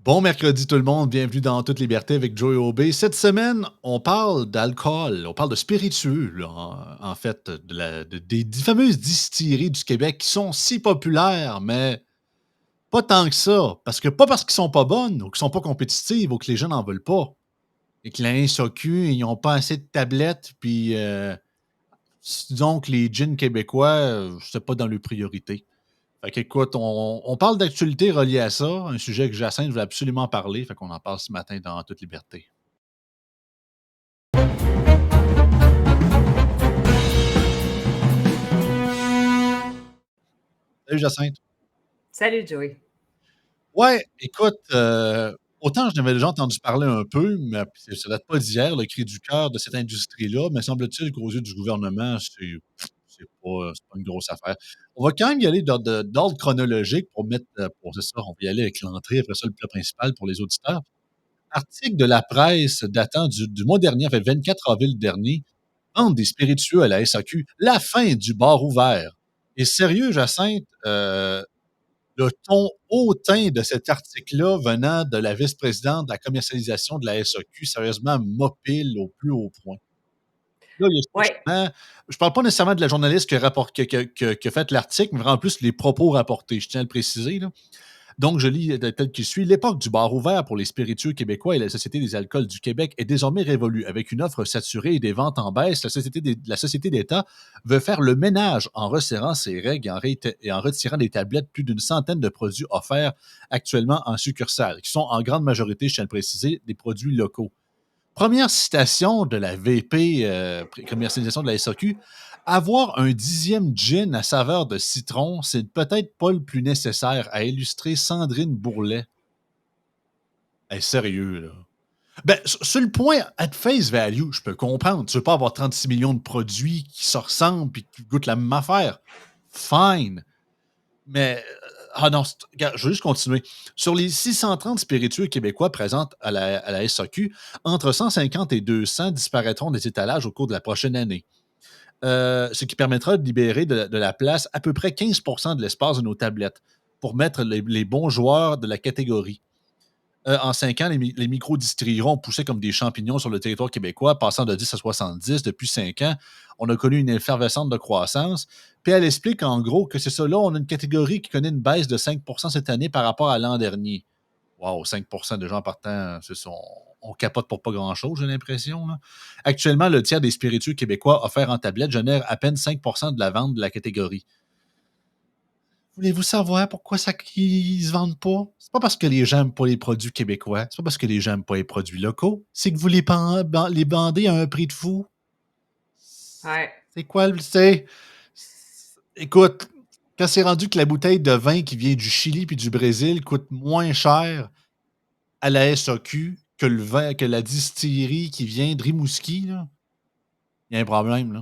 Bon mercredi tout le monde, bienvenue dans Toute liberté avec Joey Aubé. Cette semaine, on parle d'alcool, on parle de spiritueux, là, en fait, des fameuses distilleries du Québec qui sont si populaires, mais pas tant que ça. Pas parce qu'ils sont pas bonnes ou qu'ils sont pas compétitives ou que les gens n'en veulent pas. Et que la SAQ, ils n'ont pas assez de tablettes, puis disons que les gins québécois, c'est pas dans leurs priorités. Fait qu'écoute, on parle d'actualité reliée à ça, un sujet que Jacinthe voulait absolument parler, fait qu'on en parle ce matin dans toute liberté. Salut Jacinthe. Salut Joey. Ouais, écoute, autant j'en avais déjà entendu parler un peu, mais ça date pas d'hier, le cri du cœur de cette industrie-là, mais semble-t-il qu'aux yeux du gouvernement, c'est pas une grosse affaire. On va quand même y aller d'ordre chronologique pour mettre, pour c'est ça, on va y aller avec l'entrée, après ça, le plat principal pour les auditeurs. Article de la presse datant du mois dernier, en fait, 24 avril dernier, vente des spiritueux à la SAQ, la fin du bar ouvert. Et sérieux, Jacinthe, le ton hautain de cet article-là venant de la vice-présidente de la commercialisation de la SAQ, sérieusement, m'opile au plus haut point. Là, il y a Ouais, justement je parle pas nécessairement de la journaliste qui a fait l'article, mais vraiment plus les propos rapportés, je tiens à le préciser, là. Donc, je lis tel qu'il suit. L'époque du bar ouvert pour les spiritueux québécois et la Société des alcools du Québec est désormais révolue. Avec une offre saturée et des ventes en baisse, la Société d'État veut faire le ménage en resserrant ses règles et en retirant des tablettes plus d'une centaine de produits offerts actuellement en succursale, qui sont en grande majorité, je tiens à le préciser, des produits locaux. Première citation de la VP commercialisation de la SAQ. Avoir un 10e gin à saveur de citron, c'est peut-être pas le plus nécessaire, a illustré Sandrine Bourlet. Hey, sérieux, là. Ben, sur le point, at face value, je peux comprendre. Tu veux pas avoir 36 millions de produits qui se ressemblent et qui goûtent la même affaire. Fine. Mais, ah non, regarde, je veux juste continuer. Sur les 630 spiritueux québécois présents à la SAQ, entre 150 et 200 disparaîtront des étalages au cours de la prochaine année. Ce qui permettra de libérer de la place à peu près 15 de l'espace de nos tablettes pour mettre les bons joueurs de la catégorie. En 5 ans, les micro-distilleries ont poussé comme des champignons sur le territoire québécois, passant de 10 à 70 depuis 5 ans. On a connu une effervescence de croissance. Puis elle explique en gros que c'est ça. Là, on a une catégorie qui connaît une baisse de 5 cette année par rapport à l'an dernier. Wow, 5 de gens partant, c'est ça, on capote pour pas grand-chose, j'ai l'impression, là. Actuellement, le tiers des spiritueux québécois offerts en tablette génère à peine 5 de la vente de la catégorie. Voulez-vous savoir pourquoi ça qu'ils se vendent pas? C'est pas parce que les gens n'aiment pas les produits québécois, c'est pas parce que les gens n'aiment pas les produits locaux, c'est que vous les bandez à un prix de fou. ouais. C'est quoi le écoute, quand c'est rendu que la bouteille de vin qui vient du Chili puis du Brésil coûte moins cher à la SAQ que le vin que la distillerie qui vient de Rimouski, là, il y a un problème, là.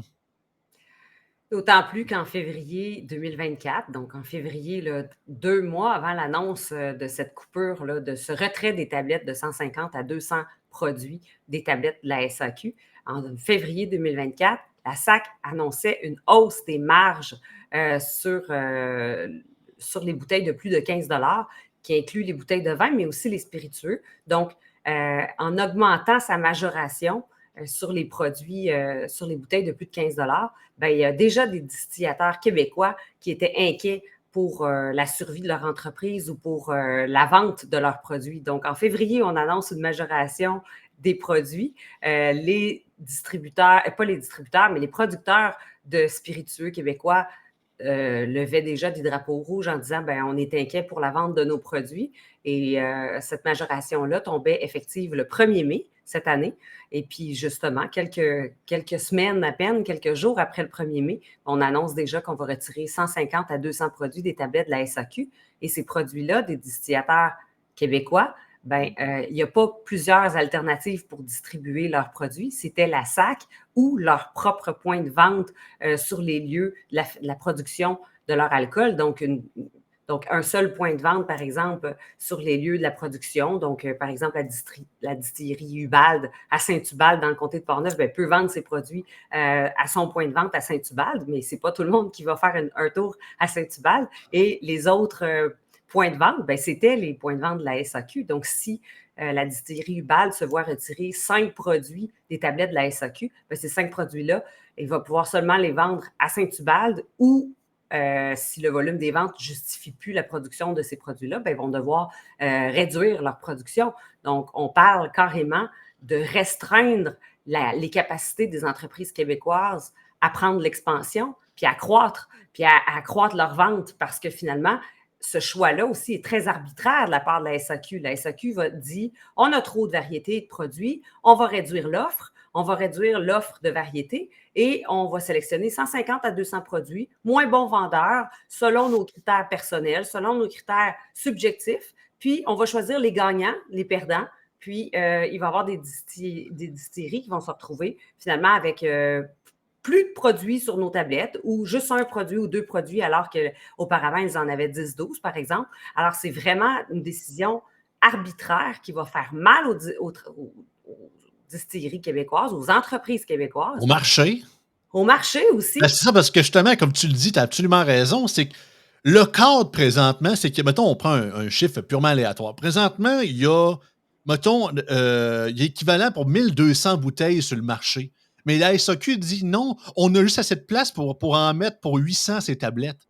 D'autant plus qu'en février 2024, donc en février, là, 2 mois avant l'annonce de cette coupure, là, de ce retrait des tablettes de 150 à 200 produits des tablettes de la SAQ, en février 2024, la SAC annonçait une hausse des marges sur les bouteilles de plus de 15 qui inclut les bouteilles de vin, mais aussi les spiritueux. Donc, en augmentant sa majoration sur les produits, sur les bouteilles de plus de 15 ben, il y a déjà des distillateurs québécois qui étaient inquiets pour la survie de leur entreprise ou pour la vente de leurs produits. Donc, en février, on annonce une majoration des produits. Les distributeurs, pas les distributeurs, mais les producteurs de spiritueux québécois levaient déjà des drapeaux rouges en disant ben, on est inquiet pour la vente de nos produits. Et cette majoration-là tombait effective le 1er mai cette année. Et puis, justement, quelques semaines à peine, quelques jours après le 1er mai, on annonce déjà qu'on va retirer 150 à 200 produits des tablettes de la SAQ. Et ces produits-là, des distillateurs québécois, ben, il n'y a pas plusieurs alternatives pour distribuer leurs produits. C'était la SAC ou leur propre point de vente sur les lieux de la production de leur alcool. Donc, un seul point de vente, par exemple, sur les lieux de la production. Donc, par exemple, la distillerie Ubalde à Saint-Ubalde, dans le comté de Portneuf, ben, peut vendre ses produits à son point de vente à Saint-Ubalde, mais ce n'est pas tout le monde qui va faire un tour à Saint-Ubalde. Et les autres points de vente, ben, c'était les points de vente de la SAQ. Donc, si la distillerie Hubal se voit retirer 5 produits des tablettes de la SAQ, ben, ces 5 produits-là, il va pouvoir seulement les vendre à Saint-Hubald ou si le volume des ventes ne justifie plus la production de ces produits-là, ben, ils vont devoir réduire leur production. Donc, on parle carrément de restreindre les capacités des entreprises québécoises à prendre l'expansion, puis à croître leurs ventes, parce que finalement, ce choix-là aussi est très arbitraire de la part de la SAQ. La SAQ va dire, on a trop de variétés de produits, on va réduire l'offre de variétés et on va sélectionner 150 à 200 produits, moins bons vendeurs, selon nos critères personnels, selon nos critères subjectifs, puis on va choisir les gagnants, les perdants, puis il va y avoir des distilleries qui vont se retrouver finalement avec plus de produits sur nos tablettes ou juste un produit ou 2 produits alors qu'auparavant, ils en avaient 10-12, par exemple. Alors, c'est vraiment une décision arbitraire qui va faire mal aux distilleries québécoises, aux entreprises québécoises. Au marché. Au marché aussi. Ben, c'est ça, parce que justement, comme tu le dis, tu as absolument raison, c'est que le cadre présentement, c'est que, mettons, on prend un chiffre purement aléatoire. Présentement, il y a, mettons, il y a équivalent pour 1200 bouteilles sur le marché. Mais la SAQ dit non, on a juste assez de place pour en mettre pour 800 ces tablettes.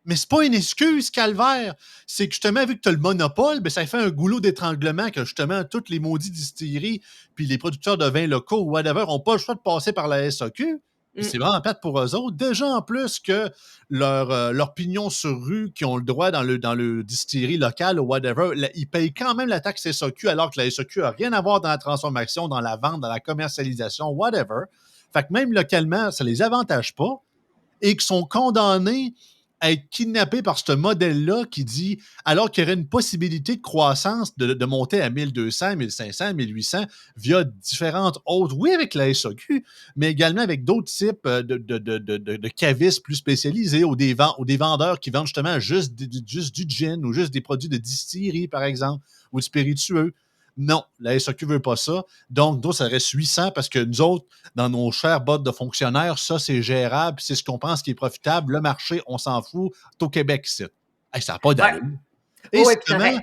Mais c'est pas une excuse, calvaire. C'est que justement, vu que tu as le monopole, ben, ça fait un goulot d'étranglement que justement, toutes les maudites distilleries puis les producteurs de vins locaux ou whatever n'ont pas le choix de passer par la SAQ. Puis c'est vraiment plate pour eux autres. Déjà, en plus que leur pignon sur rue qui ont le droit dans le distillerie locale ou whatever, ils payent quand même la taxe SAQ alors que la SAQ n'a rien à voir dans la transformation, dans la vente, dans la commercialisation, whatever. Fait que même localement, ça les avantage pas et qu'ils sont condamnés à être kidnappés par ce modèle-là qui dit, alors qu'il y aurait une possibilité de croissance de monter à 1200, 1500, 1800 via différentes autres, oui, avec la SAQ, mais également avec d'autres types de cavistes plus spécialisés ou des vendeurs qui vendent justement juste du gin ou juste des produits de distillerie, par exemple, ou de spiritueux. Non, la SAQ ne veut pas ça. Donc, nous, ça reste 800 parce que nous autres, dans nos chères bottes de fonctionnaires, ça, c'est gérable, c'est ce qu'on pense qui est profitable. Le marché, on s'en fout. C'est au Québec, c'est. Hey, ça n'a pas d'allure. Et Oui, justement,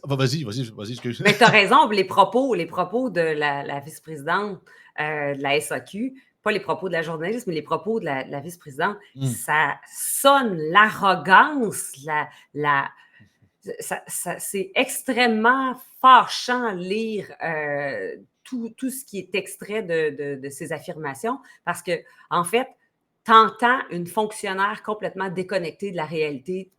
vas-y, excuse. Mais tu as raison, les propos de la vice-présidente de la SAQ, pas les propos de la journaliste, mais les propos de la vice-présidente, ça sonne l'arrogance, c'est extrêmement fâchant lire tout ce qui est extrait de ces affirmations parce que, en fait, t'entends une fonctionnaire complètement déconnectée de la réalité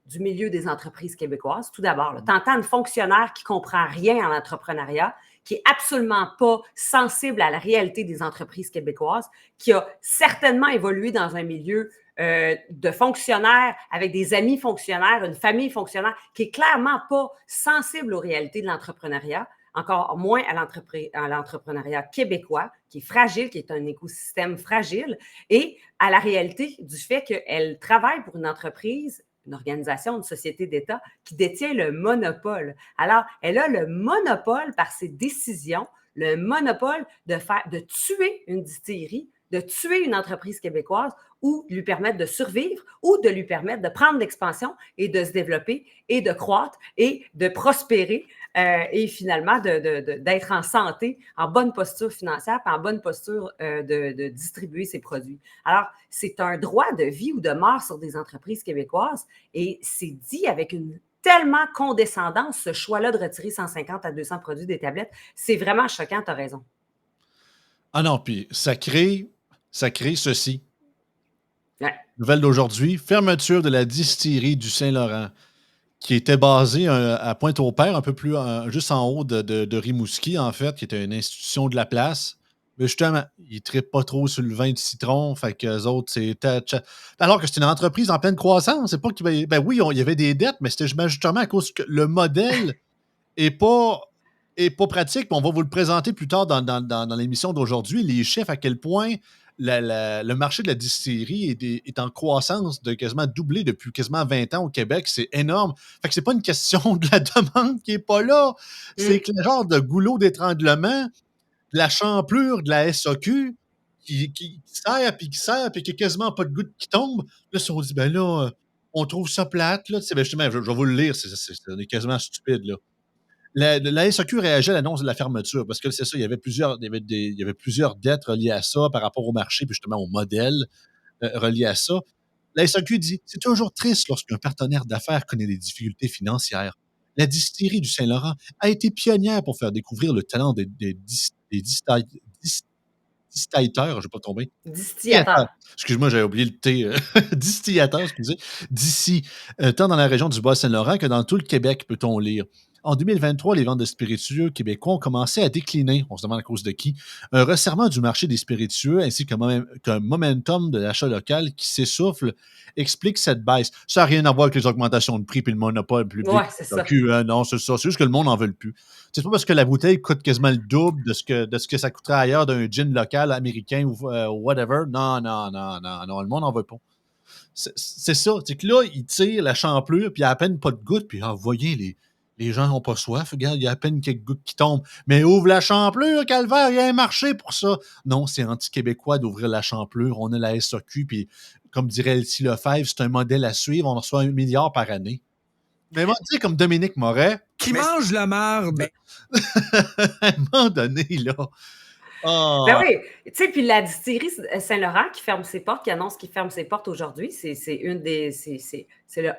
du milieu des entreprises québécoises. Tout d'abord, tu entends une fonctionnaire qui ne comprend rien en entrepreneuriat, qui n'est absolument pas sensible à la réalité des entreprises québécoises, qui a certainement évolué dans un milieu de fonctionnaires, avec des amis fonctionnaires, une famille fonctionnaire, qui est clairement pas sensible aux réalités de l'entrepreneuriat, encore moins à l'entrepreneuriat québécois, qui est fragile, qui est un écosystème fragile, et à la réalité du fait qu'elle travaille pour une entreprise, une organisation, une société d'État qui détient le monopole. Alors, elle a le monopole par ses décisions, le monopole de tuer une distillerie, de tuer une entreprise québécoise ou de lui permettre de survivre ou de lui permettre de prendre l'expansion et de se développer et de croître et de prospérer et finalement d'être en santé, en bonne posture financière et en bonne posture de distribuer ses produits. Alors, c'est un droit de vie ou de mort sur des entreprises québécoises et c'est dit avec une tellement condescendance, ce choix-là de retirer 150 à 200 produits des tablettes. C'est vraiment choquant, tu as raison. Ah non, puis ça crée ceci. Ouais. Nouvelle d'aujourd'hui, fermeture de la distillerie du Saint-Laurent, qui était basée à Pointe-au-Père, un peu plus juste en haut de Rimouski, en fait, qui était une institution de la place. Mais justement, ils ne trippent pas trop sur le vin de citron, fait qu'eux autres, c'est... Alors que c'est une entreprise en pleine croissance, c'est pas qu'il ben oui, il y avait des dettes, mais c'était justement à cause que le modèle est pas pratique. On va vous le présenter plus tard dans l'émission d'aujourd'hui, les chiffres, à quel point le marché de la distillerie est en croissance de quasiment doublé depuis quasiment 20 ans au Québec. C'est énorme. Fait que c'est pas une question de la demande qui est pas là. C'est que le genre de goulot d'étranglement, de la champlure de la SAQ qui sert, puis qui a quasiment pas de goutte qui tombe. Là, si on dit, ben là, On trouve ça plate, là. Tu sais, ben, justement, je vais vous le lire, c'est quasiment stupide, là. La SAQ réagit à l'annonce de la fermeture parce que c'est ça, il y avait plusieurs dettes reliées à ça par rapport au marché, puis justement au modèle relié à ça. La SAQ dit: c'est toujours triste lorsqu'un partenaire d'affaires connaît des difficultés financières. La distillerie du Saint-Laurent a été pionnière pour faire découvrir le talent des distillateurs, je ne vais pas tomber. Distillateur. Distillateurs. Excuse-moi, j'avais oublié le T. Distillateurs, excusez. D'ici, tant dans la région du Bas-Saint-Laurent que dans tout le Québec, peut-on lire. En 2023, les ventes de spiritueux québécois ont commencé à décliner. On se demande à cause de qui. Un resserrement du marché des spiritueux ainsi qu'un momentum de l'achat local qui s'essouffle explique cette baisse. Ça n'a rien à voir avec les augmentations de prix puis le monopole public. Ouais, c'est ça. Non, c'est ça. C'est juste que le monde n'en veut plus. C'est pas parce que la bouteille coûte quasiment le double de ce que ça coûterait ailleurs d'un gin local américain ou whatever. Non, non, non, non, non, le monde n'en veut pas. C'est ça. C'est que là, ils tirent la champlure, puis il n'y a à peine pas de gouttes, puis voyez, les gens n'ont pas soif. Regarde, il y a à peine quelques gouttes qui tombent. Mais ouvre la champlure, calvaire, il y a un marché pour ça. Non, c'est anti-québécois d'ouvrir la champlure. On a la SAQ, puis comme dirait Elsie Lefebvre, c'est un modèle à suivre. On reçoit 1 milliard par année. Mais moi, tu sais, comme Dominique Moret, Qui Mais mange la marde. à un moment donné, là. Ben Ah, oui, tu sais, puis la distillerie Saint-Laurent qui ferme ses portes, qui annonce qu'il ferme ses portes aujourd'hui, c'est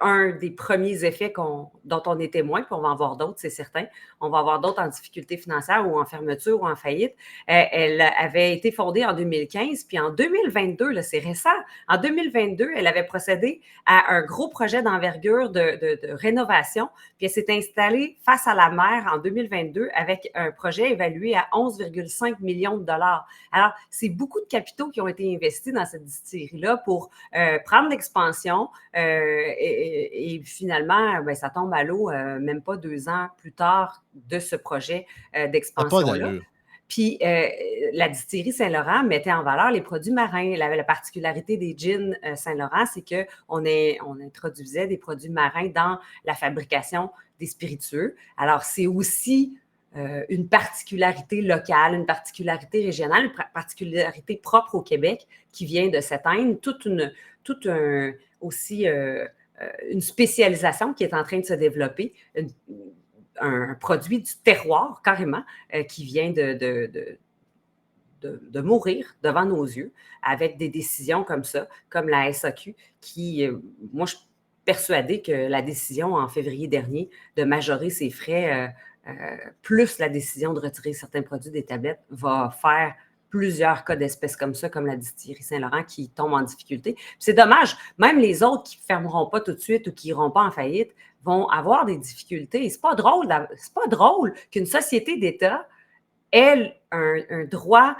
un des premiers effets dont on est témoin, puis on va en voir d'autres, c'est certain. On va avoir d'autres en difficulté financière ou en fermeture ou en faillite. Elle avait été fondée en 2015, puis en 2022, là, c'est récent, en 2022, elle avait procédé à un gros projet d'envergure de rénovation, puis elle s'est installée face à la mer en 2022 avec un projet évalué à 11,5 millions de dollars. Alors, c'est beaucoup de capitaux qui ont été investis dans cette distillerie-là pour prendre l'expansion et finalement, ben, ça tombe à l'eau même pas 2 ans plus tard de ce projet ça n'a pas d'expansion-là. d'allure. Puis la distillerie Saint-Laurent mettait en valeur les produits marins. La particularité des gins Saint-Laurent, c'est qu'on introduisait des produits marins dans la fabrication des spiritueux. Alors, c'est aussi une particularité locale, une particularité régionale, une particularité propre au Québec qui vient de s'éteindre, aussi une spécialisation qui est en train de se développer, un produit du terroir carrément qui vient de mourir devant nos yeux avec des décisions comme ça, comme la SAQ qui, moi, je suis persuadée que la décision en février dernier de majorer ses frais plus la décision de retirer certains produits des tablettes va faire plusieurs cas d'espèces comme ça, comme la distillerie Saint-Laurent qui tombe en difficulté. C'est dommage, même les autres qui ne fermeront pas tout de suite ou qui n'iront pas en faillite vont avoir des difficultés. C'est pas drôle qu'une société d'État ait un droit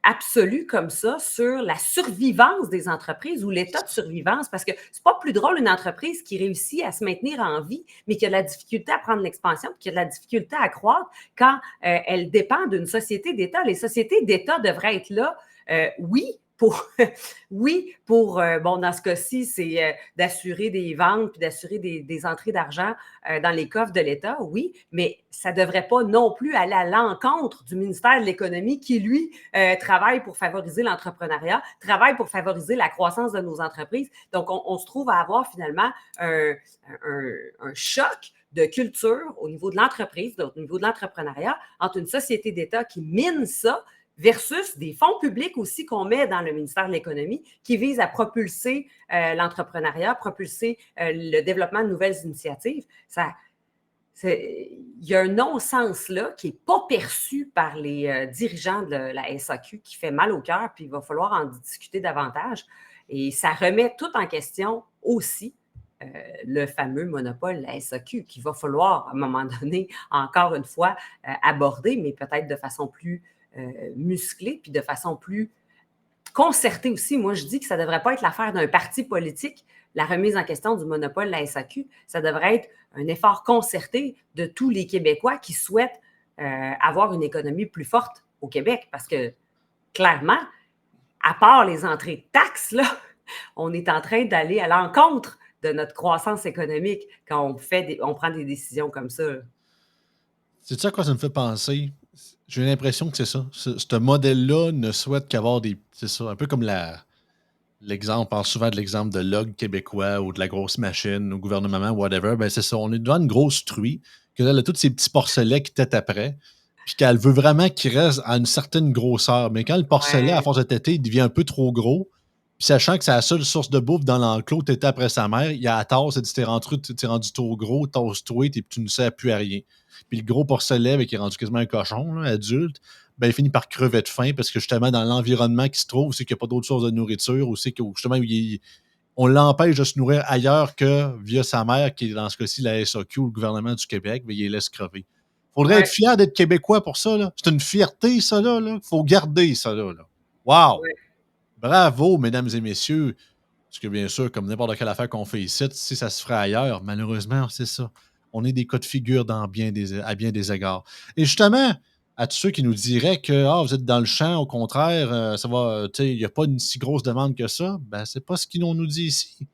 absolu comme ça sur la survivance des entreprises ou l'état de survivance, parce que c'est pas plus drôle une entreprise qui réussit à se maintenir en vie, mais qui a de la difficulté à prendre l'expansion, qui a de la difficulté à croître quand elle dépend d'une société d'État. Les sociétés d'État devraient être là, oui, bon, dans ce cas-ci, c'est d'assurer des ventes puis d'assurer des entrées d'argent dans les coffres de l'État, oui, mais ça ne devrait pas non plus aller à l'encontre du ministère de l'Économie qui, lui, travaille pour favoriser l'entrepreneuriat, travaille pour favoriser la croissance de nos entreprises. Donc, on se trouve à avoir finalement un choc de culture au niveau de l'entreprise, au niveau de l'entrepreneuriat, entre une société d'État qui mine ça versus des fonds publics aussi qu'on met dans le ministère de l'Économie qui visent à propulser l'entrepreneuriat, propulser le développement de nouvelles initiatives. Il y a un non-sens là qui n'est pas perçu par les dirigeants de la SAQ qui fait mal au cœur, puis il va falloir en discuter davantage. Et ça remet tout en question aussi le fameux monopole, la SAQ, qu'il va falloir, à un moment donné, encore une fois, aborder, mais peut-être de façon plus musclée, puis de façon plus concertée aussi. Moi, je dis que ça ne devrait pas être l'affaire d'un parti politique, la remise en question du monopole de la SAQ. Ça devrait être un effort concerté de tous les Québécois qui souhaitent avoir une économie plus forte au Québec, parce que, clairement, à part les entrées de taxes, là, on est en train d'aller à l'encontre de notre croissance économique quand on prend des décisions comme ça. C'est ça à quoi ça me fait penser? J'ai l'impression que c'est ça. Ce modèle-là ne souhaite qu'avoir des. C'est ça, un peu comme l'exemple, on parle souvent de l'exemple de Log québécois ou de la grosse machine, au gouvernement, whatever. Ben, c'est ça. On est devant une grosse truie, que là, elle a tous ces petits porcelets qui têtent après, puis qu'elle veut vraiment qu'il reste à une certaine grosseur. Mais quand le porcelet, à Ouais, force de têter, il devient un peu trop gros, puis sachant que c'est la seule source de bouffe dans l'enclos, t'étais après sa mère, il y a à tort, c'est dit t'es rendu trop gros, toast-toi, et puis tu ne sers plus à rien. Puis le gros porcelet, ben, qui est rendu quasiment un cochon, là, adulte, ben, il finit par crever de faim parce que justement, dans l'environnement qui se trouve, c'est qu'il n'y a pas d'autre source de nourriture, ou c'est que justement, on l'empêche de se nourrir ailleurs que via sa mère, qui est dans ce cas-ci la SAQ ou le gouvernement du Québec, mais il les laisse crever. Faudrait être ouais, fier d'être Québécois pour ça, là. C'est une fierté, ça, là. Faut garder ça, là. Wow! ouais. Bravo, mesdames et messieurs. Parce que bien sûr, comme n'importe quelle affaire qu'on fait ici, si ça se ferait ailleurs, malheureusement, c'est ça. On est des cas de figure à bien des égards. Et justement, à tous ceux qui nous diraient que vous êtes dans le champ, au contraire, ça va, il n'y a pas une si grosse demande que ça, ben c'est pas ce qu'ils nous dit ici.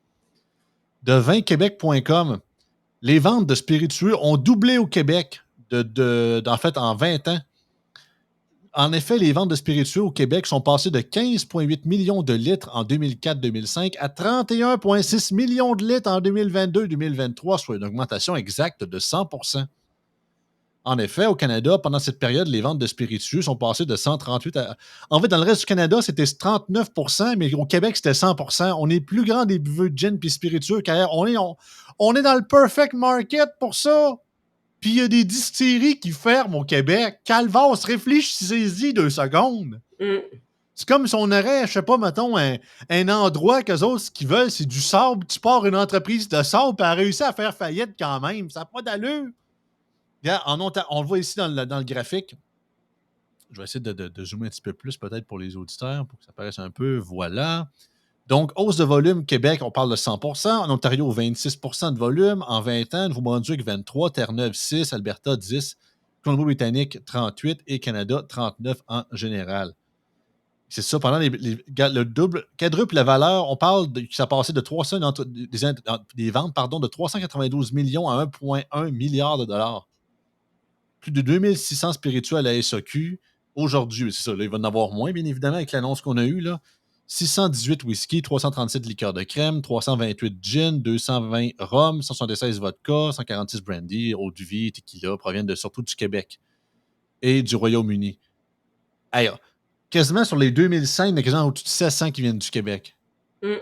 De vinquebec.com, les ventes de spiritueux ont doublé au Québec en fait en 20 ans. En effet, les ventes de spiritueux au Québec sont passées de 15,8 millions de litres en 2004-2005 à 31,6 millions de litres en 2022-2023, soit une augmentation exacte de 100. En effet, au Canada, pendant cette période, les ventes de spiritueux sont passées de 138 à... En fait, dans le reste du Canada, c'était 39 mais au Québec, c'était 100. On est plus grand des buveux de gin puis spiritueux car on est dans le perfect market pour ça. Puis il y a des distilleries qui ferment au Québec. Calvas, réfléchissez-y 2 secondes. Mm. C'est comme si on aurait, je sais pas, mettons, un endroit qu'eux autres, ce qu'ils veulent, c'est du sable. Tu pars une entreprise de sable, puis elle a réussi à faire faillite quand même. Ça n'a pas d'allure. Regarde, on le voit ici dans le graphique. Je vais essayer de zoomer un petit peu plus, peut-être pour les auditeurs, pour que ça paraisse un peu. Voilà. Donc, hausse de volume, Québec, on parle de 100 en Ontario, 26 de volume. En 20 ans, Nouveau-Brunswick, 23, Terre-Neuve, 6, Alberta, 10, Colombie-Britannique, 38 et Canada, 39 en général. C'est ça, pendant le double, quadruple la valeur, on parle que ça passait de 300, des ventes de 392 millions à 1,1 milliard de dollars. Plus de 2600 spirituels à la SAQ aujourd'hui. C'est ça, là, il va en avoir moins, bien évidemment, avec l'annonce qu'on a eue. Là. 618 whisky, 337 liqueurs de crème, 328 gin, 220 rhum, 176 vodka, 146 brandy, eau de vie, tequila, proviennent surtout du Québec et du Royaume-Uni. Hey, quasiment sur les 2005, il y en a quasiment au-dessus de 700 qui viennent du Québec. Mm.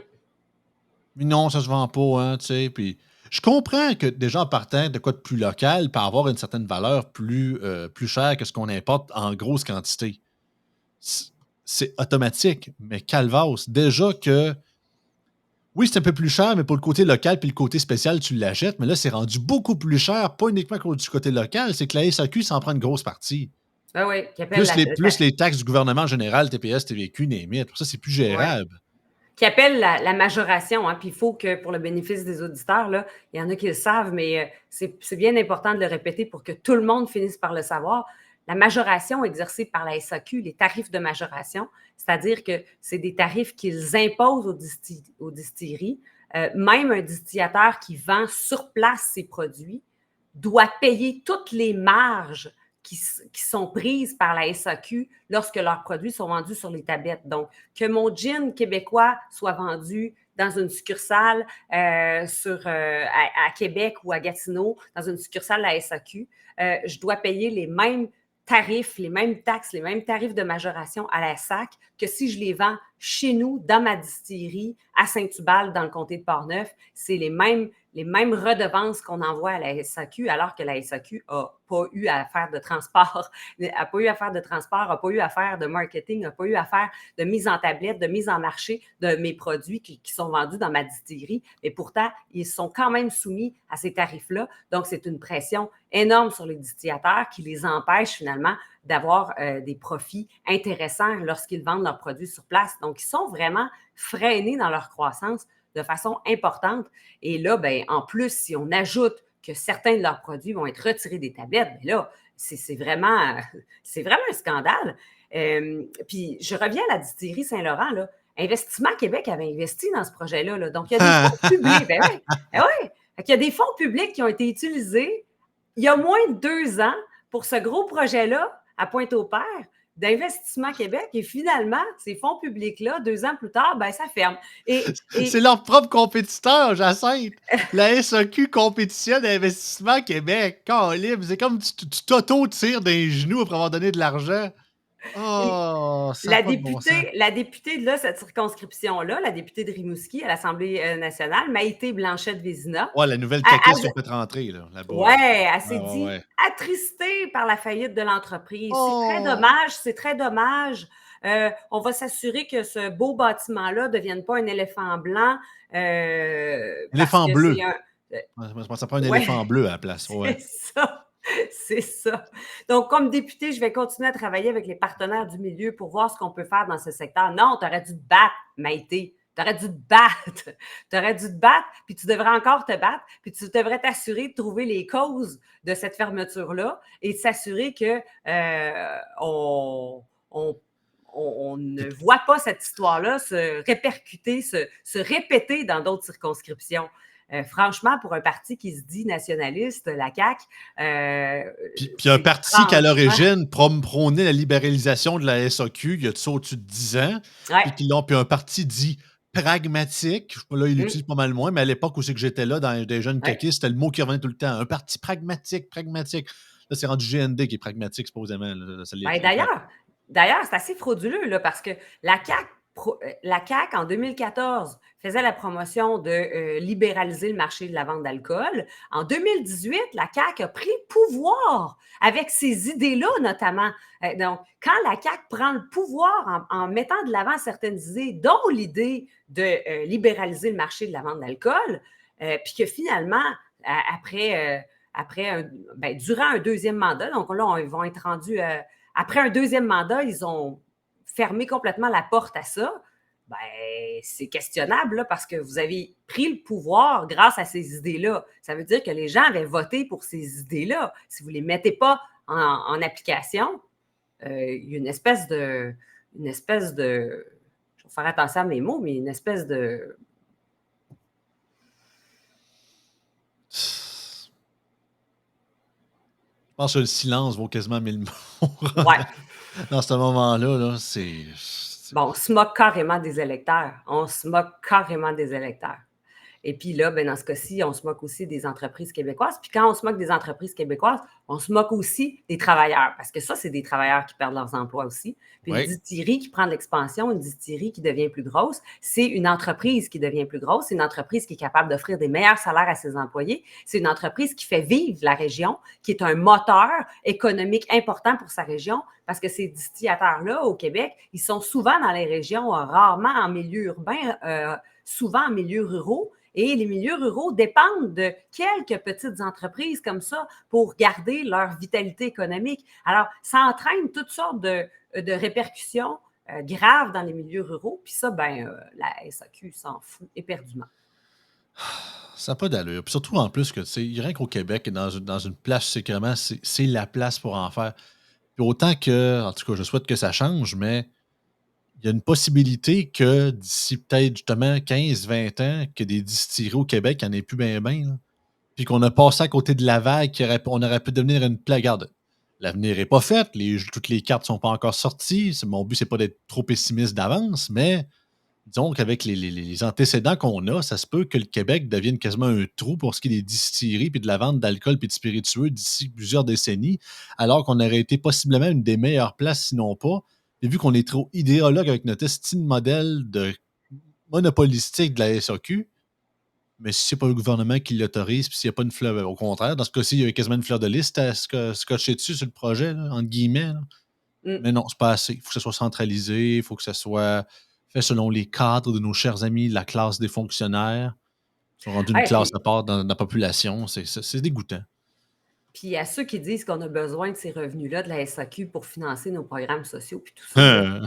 Mais non, ça se vend pas, hein, tu sais. Puis je comprends que déjà en partant de quoi de plus local peut avoir une certaine valeur plus chère que ce qu'on importe en grosse quantité. C'est automatique, mais Calvas, déjà que oui, c'est un peu plus cher, mais pour le côté local puis le côté spécial, tu l'achètes, mais là, c'est rendu beaucoup plus cher, pas uniquement du côté local, c'est que la SAQ s'en prend une grosse partie. Ah oui, qui appelle Plus les taxes du gouvernement général, TPS, TVQ, NEMIT, pour ça, c'est plus ouais. gérable. La majoration. Hein, puis il faut que, pour le bénéfice des auditeurs, là, il y en a qui le savent, mais c'est bien important de le répéter pour que tout le monde finisse par le savoir. La majoration exercée par la SAQ, les tarifs de majoration, c'est-à-dire que c'est des tarifs qu'ils imposent aux distilleries. Même un distillateur qui vend sur place ses produits doit payer toutes les marges qui sont prises par la SAQ lorsque leurs produits sont vendus sur les tablettes. Donc, que mon gin québécois soit vendu dans une succursale à Québec ou à Gatineau, dans une succursale de la SAQ, je dois payer les mêmes tarifs, les mêmes taxes, les mêmes tarifs de majoration à la SAC que si je les vends chez nous, dans ma distillerie, à Saint-Hubal, dans le comté de Portneuf. C'est les mêmes redevances qu'on envoie à la SAQ, alors que la SAQ n'a pas eu à faire de transport, n'a pas eu à faire de transport, n'a pas eu à faire de marketing, n'a pas eu à faire de mise en tablette, de mise en marché de mes produits qui sont vendus dans ma distillerie. Mais pourtant, ils sont quand même soumis à ces tarifs-là. Donc, c'est une pression énorme sur les distillateurs qui les empêche finalement d'avoir des profits intéressants lorsqu'ils vendent leurs produits sur place. Donc, ils sont vraiment freinés dans leur croissance de façon importante. Et là, ben, en plus, si on ajoute que certains de leurs produits vont être retirés des tablettes, bien là, c'est vraiment un scandale. Puis, je reviens à la distillerie Saint-Laurent, là. Investissement Québec avait investi dans ce projet-là. Là. Donc, il y a des fonds publics. Ben oui, ben oui. Il y a des fonds publics qui ont été utilisés il y a moins de 2 ans pour ce gros projet-là à Pointe-au-Père. d'Investissement Québec et finalement, ces fonds publics-là, 2 ans plus tard, ben, ça ferme. C'est leur propre compétiteur, Jacinthe. La SAQ compétitionne Investissement Québec. Calime, c'est comme tu t'auto-tires des genoux après avoir donné de l'argent. et Oh, ça n'a pas de bon sens. la députée de là, cette circonscription-là, la députée de Rimouski à l'Assemblée nationale, Maïté Blanchette-Vézina, Ouais, la nouvelle elle, caquiste qui ont fait rentrer là-bas. Là. ouais, elle Ouais, s'est ouais, dit ouais. attristée par la faillite de l'entreprise. C'est très Oh! dommage, c'est très dommage. On va s'assurer que ce beau bâtiment-là ne devienne pas un éléphant blanc parce Éléphant que c'est bleu. un. Ouais, je pense que ça prend un Ouais, éléphant bleu à la place. Ouais. c'est ça. C'est ça. Donc, comme députée, je vais continuer à travailler avec les partenaires du milieu pour voir ce qu'on peut faire dans ce secteur. Non, tu aurais dû te battre, Maïté. Tu aurais dû te battre. Tu aurais dû te battre, puis tu devrais encore te battre, puis tu devrais t'assurer de trouver les causes de cette fermeture-là et de s'assurer que on ne voit pas cette histoire-là se répercuter, se répéter dans d'autres circonscriptions. Franchement, pour un parti qui se dit nationaliste, la CAQ, Puis un c'est parti qui, à franchement. l'origine, prônait la libéralisation de la SAQ il y a de ça au-dessus de 10 ans, Ouais. puis un parti dit pragmatique, là, il l'utilise pas mal moins, mais à l'époque où c'est que j'étais là, dans des jeunes Ouais. caquistes, c'était le mot qui revenait tout le temps. Un parti pragmatique, pragmatique. Là, c'est rendu GND qui est pragmatique, supposément. Là, ça Ben, d'ailleurs, c'est assez frauduleux là, parce que la CAQ, en 2014, faisait la promotion de libéraliser le marché de la vente d'alcool. En 2018, la CAQ a pris le pouvoir avec ces idées-là, notamment. Donc, quand la CAQ prend le pouvoir en mettant de l'avant certaines idées, dont l'idée de libéraliser le marché de la vente d'alcool, puis que finalement, durant un deuxième mandat, donc là, ils vont être rendus après un deuxième mandat, ils ont fermé complètement la porte à ça. Ben, c'est questionnable là, parce que vous avez pris le pouvoir grâce à ces idées-là. Ça veut dire que les gens avaient voté pour ces idées-là. Si vous ne les mettez pas en application, il y a une espèce de. Je vais faire attention à mes mots, mais une espèce de. Je pense que le silence vaut quasiment 1000 mots. Ouais. Dans ce moment-là, là, c'est. Bon, on se moque carrément des électeurs. On se moque carrément des électeurs. Et puis là, ben, dans ce cas-ci, on se moque aussi des entreprises québécoises. Puis quand on se moque des entreprises québécoises, on se moque aussi des travailleurs, parce que ça, c'est des travailleurs qui perdent leurs emplois aussi. Puis une Oui. distillerie qui prend de l'expansion, une distillerie qui devient plus grosse, c'est une entreprise qui devient plus grosse, c'est une entreprise qui est capable d'offrir des meilleurs salaires à ses employés, c'est une entreprise qui fait vivre la région, qui est un moteur économique important pour sa région, parce que ces distillateurs-là, au Québec, ils sont souvent dans les régions, rarement en milieu urbain, souvent en milieu ruraux. Et les milieux ruraux dépendent de quelques petites entreprises comme ça pour garder leur vitalité économique. Alors, ça entraîne toutes sortes de répercussions graves dans les milieux ruraux. Puis ça, ben, la SAQ s'en fout éperdument. Ça n'a pas d'allure. Puis surtout, en plus, que tu sais, rien qu'au Québec, dans une place, c'est clairement, c'est la place pour en faire. Puis autant que, en tout cas, je souhaite que ça change, mais il y a une possibilité que d'ici peut-être justement 15-20 ans, que des distilleries au Québec, il n'y en ait plus bien, bien. Puis qu'on a passé à côté de la vague, on aurait pu devenir une plagarde. L'avenir n'est pas fait, toutes les cartes ne sont pas encore sorties. Mon but, c'est pas d'être trop pessimiste d'avance, mais disons qu'avec les antécédents qu'on a, ça se peut que le Québec devienne quasiment un trou pour ce qui est des distilleries puis de la vente d'alcool puis de spiritueux d'ici plusieurs décennies, alors qu'on aurait été possiblement une des meilleures places, sinon pas. Et vu qu'on est trop idéologue avec notre estime modèle de monopolistique de la SAQ, mais si c'est pas le gouvernement qui l'autorise, puis s'il n'y a pas une fleur, au contraire, dans ce cas-ci, il y a quasiment une fleur de liste à scotcher dessus sur le projet, là, entre guillemets. Là. Mm. Mais non, c'est pas assez. Il faut que ce soit centralisé, il faut que ce soit fait selon les cadres de nos chers amis, la classe des fonctionnaires. Ils sont rendus une Ouais, classe à part dans la population. C'est dégoûtant. puis à ceux qui disent qu'on a besoin de ces revenus-là de la SAQ pour financer nos programmes sociaux puis tout ça,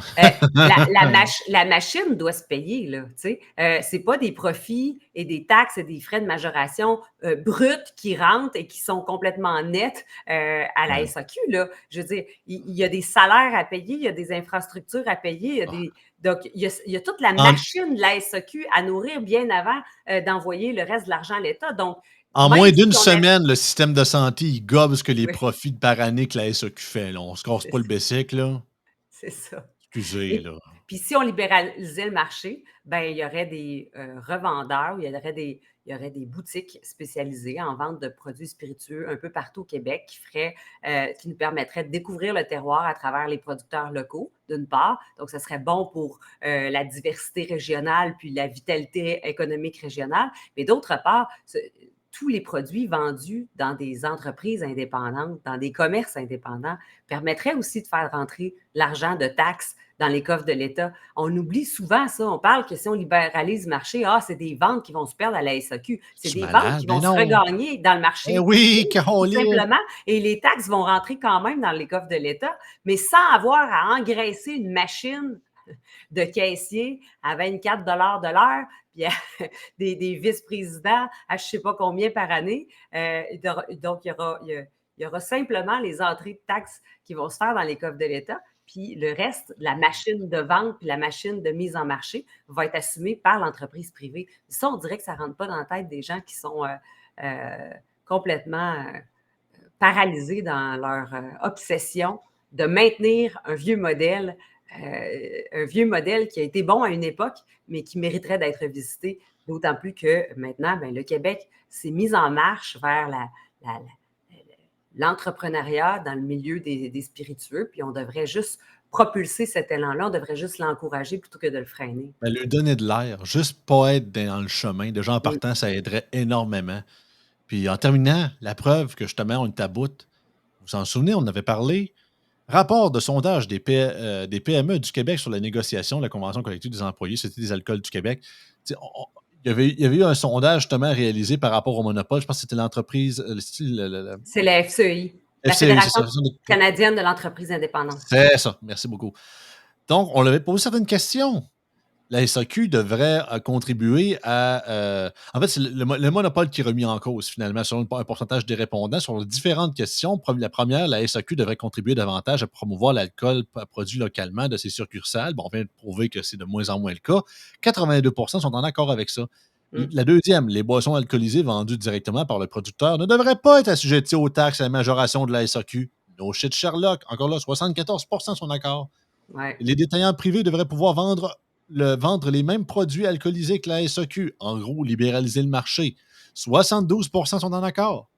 la machine doit se payer, là, tu sais. C'est pas des profits et des taxes et des frais de majoration bruts qui rentrent et qui sont complètement nets à la SAQ, là. Je veux dire, il y a des salaires à payer, il y a des infrastructures à payer, donc, il y a toute la machine de la SAQ à nourrir bien avant d'envoyer le reste de l'argent à l'État. Donc, en même moins si d'une on semaine, le système de santé, il gobe ce que les Oui. profits par année que la SAQ fait. Là. On se casse pas le bessic, là. C'est ça. Excusez, Et là. puis si on libéralisait le marché, ben, il y aurait des, revendeurs, il y aurait des boutiques spécialisées en vente de produits spiritueux un peu partout au Québec qui nous permettraient de découvrir le terroir à travers les producteurs locaux, d'une part. Donc, ça serait bon pour, la diversité régionale puis la vitalité économique régionale. Mais d'autre part, tous les produits vendus dans des entreprises indépendantes, dans des commerces indépendants, permettraient aussi de faire rentrer l'argent de taxes dans les coffres de l'État. On oublie souvent ça. On parle que si on libéralise le marché, c'est des ventes qui vont se perdre à la SAQ. C'est Tu des ventes malade? qui Ben vont se non! regagner dans le Eh marché oui, tout Caroline! simplement, et les taxes vont rentrer quand même dans les coffres de l'État, mais sans avoir à engraisser une machine de caissier à 24 de l'heure, puis des vice-présidents à je ne sais pas combien par année. Donc, il y aura simplement les entrées de taxes qui vont se faire dans les coffres de l'État, puis le reste, la machine de vente puis la machine de mise en marché va être assumée par l'entreprise privée. Ça, on dirait que ça ne rentre pas dans la tête des gens qui sont complètement paralysés dans leur obsession de maintenir un vieux modèle qui a été bon à une époque, mais qui mériterait d'être visité, d'autant plus que maintenant, ben, le Québec s'est mis en marche vers la, l'entrepreneuriat dans le milieu des spiritueux, puis on devrait juste propulser cet élan-là, on devrait juste l'encourager plutôt que de le freiner. Ben, lui donner de l'air, juste pas être dans le chemin. Déjà, en Mm. partant, ça aiderait énormément. Puis en terminant, la preuve que justement, on est à bout. Vous vous en souvenez, on en avait parlé. Rapport de sondage des PME du Québec sur la négociation de la Convention collective des employés, c'était des alcools du Québec. Il y avait eu un sondage justement réalisé par rapport au monopole. Je pense que c'était l'entreprise, le style, C'est la FCEI, la FCI, c'est Fédération ça. canadienne de l'entreprise indépendante. C'est ça. Merci beaucoup. Donc, on avait posé certaines questions. La SAQ devrait contribuer à. En fait, c'est le monopole qui est remis en cause, finalement, selon un pourcentage des répondants. Sur les différentes questions, la première, la SAQ devrait contribuer davantage à promouvoir l'alcool produit localement de ses succursales. Bon, on vient de prouver que c'est de moins en moins le cas. 82 sont en accord avec ça. Mm. La deuxième, les boissons alcoolisées vendues directement par le producteur ne devraient pas être assujetties aux taxes et à la majoration de la SAQ. No shit Sherlock. Encore là, 74 sont d'accord. Ouais. Les détaillants privés devraient pouvoir vendre les mêmes produits alcoolisés que la SAQ. En gros, libéraliser le marché. 72 sont en accord.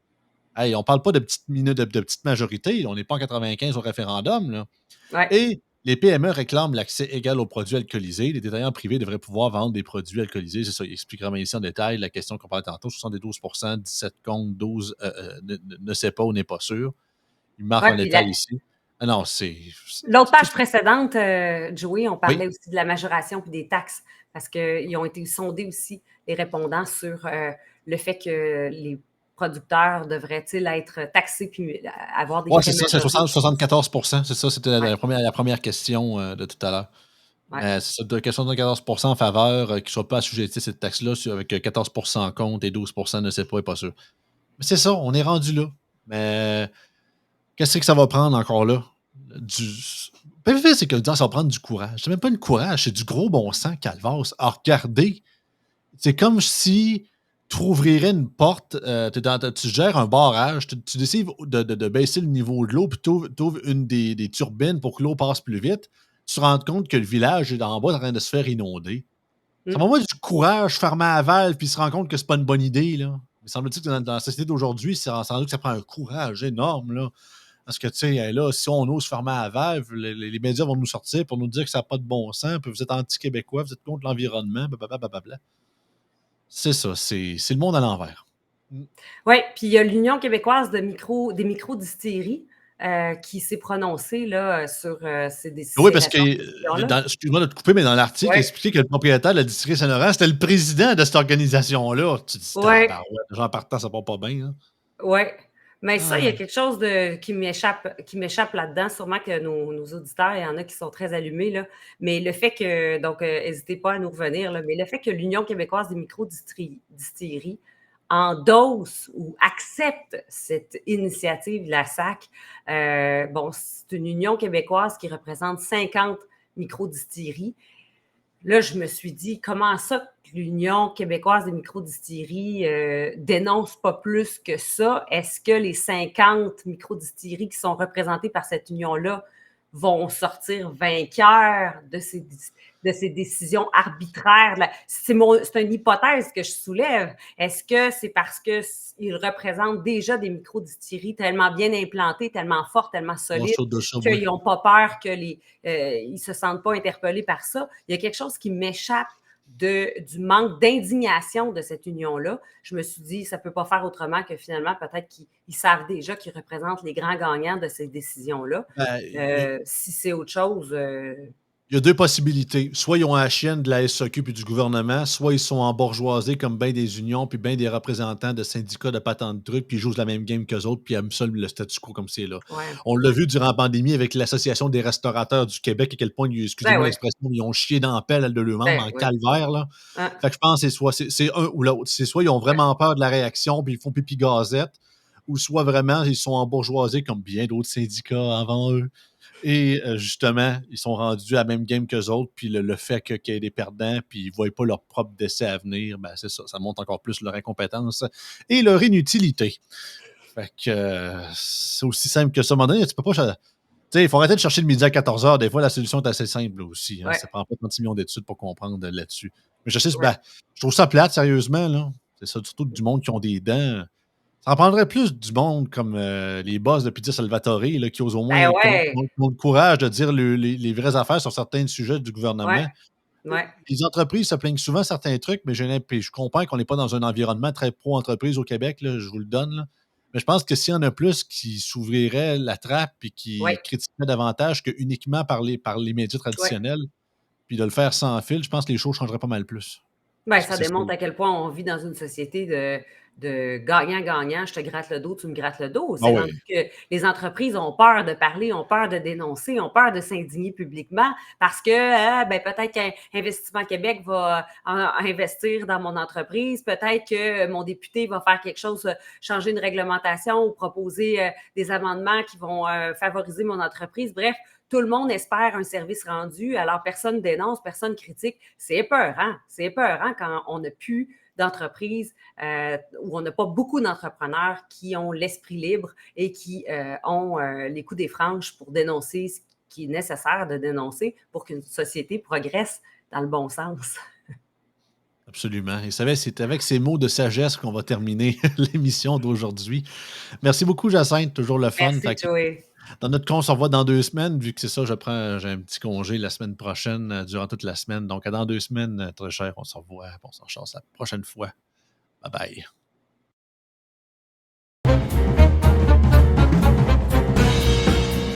Hey, on ne parle pas de petite majorité. On n'est pas en 95 au référendum. Là. Ouais. Et les PME réclament l'accès égal aux produits alcoolisés. Les détaillants privés devraient pouvoir vendre des produits alcoolisés. C'est ça, il expliquera ici en détail la question qu'on parlait tantôt. 72 17 contre 12 ne sait pas ou n'est pas sûr. Il marque Ouais, en puis détail ici. Ah non, c'est. l'autre page précédente, Joey, on Oui. parlait aussi de la majoration puis des taxes, parce qu'ils ont été sondés aussi, les répondants, sur le fait que les producteurs devraient-ils être taxés puis avoir des Ouais, frais c'est ça, c'est majorés. 74. C'est ça, c'était Ouais, la première question de tout à l'heure. ouais, C'est ça, de question de 14 en faveur qu'ils ne soient pas assujettis à cette taxe-là avec 14 en compte et 12 ne sait pas et pas sûr. Mais c'est ça, on est rendu là. Mais qu'est-ce que ça va prendre encore là? Du. Le pire, c'est que ça va prendre du courage. C'est même pas du courage, c'est du gros bon sens, Calvas. Alors, regardez, c'est comme si tu ouvrirais une porte, tu gères un barrage, tu décides de baisser le niveau de l'eau, puis tu ouvres une des turbines pour que l'eau passe plus vite. Tu te rends compte que le village est en bas en train de se faire inonder. Ça mm, m'a du courage fermer à valve puis se rendre compte que c'est pas une bonne idée. Là. Il semble-t-il que dans la société d'aujourd'hui, c'est sans doute que ça prend un courage énorme. Là. Parce que, tu sais, là, si on ose fermer à valve, les médias vont nous sortir pour nous dire que ça n'a pas de bon sens, puis vous êtes anti-québécois, vous êtes contre l'environnement, blablabla. C'est ça, c'est le monde à l'envers. ouais. Puis il y a l'Union québécoise des microdistilleries qui s'est prononcée là, sur Oui, ces parce que, résolutions-là. excuse-moi de te couper, mais dans l'article, il Ouais, expliquait que le propriétaire de la distillerie Saint-Laurent, c'était le président de cette organisation-là. Tu te dis, ouais. tabarouette, les gens partant, ça part pas bien. Hein. Ouais, mais ça, il y a Ah. quelque chose qui m'échappe là-dedans. Sûrement que nos auditeurs, il y en a qui sont très allumés, là. Mais le fait que donc hésitez pas à nous revenir, là, mais le fait que l'Union québécoise des microdistilleries endosse ou accepte cette initiative de la SAC, bon, c'est une union québécoise qui représente 50 microdistilleries. Là, je me suis dit, comment ça que l'Union québécoise des microdistilleries dénonce pas plus que ça? Est-ce que les 50 microdistilleries qui sont représentées par cette union-là vont sortir vainqueurs de ces décisions arbitraires. C'est une hypothèse que je soulève. Est-ce que c'est parce qu'ils représentent déjà des microdistilleries tellement bien implantées, tellement fortes, tellement On solides, saute de ça, oui. qu'ils n'ont pas peur qu'ils ne se sentent pas interpellés par ça? Il y a quelque chose qui m'échappe du manque d'indignation de cette union-là. Je me suis dit, ça ne peut pas faire autrement que finalement, peut-être qu'ils savent déjà qu'ils représentent les grands gagnants de ces décisions-là. Si c'est autre chose... Il y a deux possibilités. Soit ils ont la chienne de la SAQ puis du gouvernement, soit ils sont embourgeoisés comme bien des unions puis bien des représentants de syndicats de patentes de trucs, puis ils jouent la même game qu'eux autres, puis ils aiment ça le statu quo comme c'est là. Ouais. On l'a vu durant la pandémie avec l'Association des restaurateurs du Québec, à quel point, excusez-moi l'expression, ils ont chié dans la pelle de l'eux-mêmes en calvaire. Là. Fait que je pense que c'est un ou l'autre. C'est soit ils ont vraiment peur de la réaction puis ils font pipi gazette, ou soit vraiment ils sont embourgeoisés comme bien d'autres syndicats avant eux. Et justement, ils sont rendus à la même game qu'eux autres, puis le fait qu'il y ait des perdants, puis ils ne voient pas leur propre décès à venir, ben c'est ça montre encore plus leur incompétence et leur inutilité. Fait que c'est aussi simple que ça. À un moment donné, tu peux pas... Tu sais, il faut arrêter de chercher le midi à 14h. Des fois, la solution est assez simple aussi. Hein. Ça prend pas 36 millions d'études pour comprendre là-dessus. Mais je sais, je trouve ça plate, sérieusement. Là. C'est ça, surtout du monde qui ont des dents. Ça en prendrait plus du monde comme les boss de Pizza Salvatore là, qui osent au moins qui ont le courage de dire les vraies affaires sur certains sujets du gouvernement. Les entreprises se plaignent souvent certains trucs, mais je comprends qu'on n'est pas dans un environnement très pro-entreprise au Québec, là, je vous le donne. Là. Mais je pense que s'il y en a plus qui s'ouvriraient la trappe et qui critiqueraient davantage que uniquement par les médias traditionnels, puis de le faire sans fil, je pense que les choses changeraient pas mal plus. Ça démontre à quel point on vit dans une société de gagnant-gagnant, je te gratte le dos, tu me grattes le dos. C'est rendu que les entreprises ont peur de parler, ont peur de dénoncer, ont peur de s'indigner publiquement parce que peut-être qu'Investissement Québec va investir dans mon entreprise, peut-être que mon député va faire quelque chose, changer une réglementation ou proposer des amendements qui vont favoriser mon entreprise. Bref, tout le monde espère un service rendu, alors personne dénonce, personne critique. C'est épeurant. C'est épeurant quand on n'a plus d'entreprises où on n'a pas beaucoup d'entrepreneurs qui ont l'esprit libre et qui ont les coups des franges pour dénoncer ce qui est nécessaire de dénoncer pour qu'une société progresse dans le bon sens. Absolument. Et c'est avec ces mots de sagesse qu'on va terminer l'émission d'aujourd'hui. Merci beaucoup, Jacinthe. Toujours le fun. Merci, Joey. Dans notre cas, on se revoit dans 2 semaines, vu que c'est ça, j'ai un petit congé la semaine prochaine, durant toute la semaine. Donc, dans 2 semaines, très cher, on se revoit. On s'en chasse la prochaine fois. Bye bye.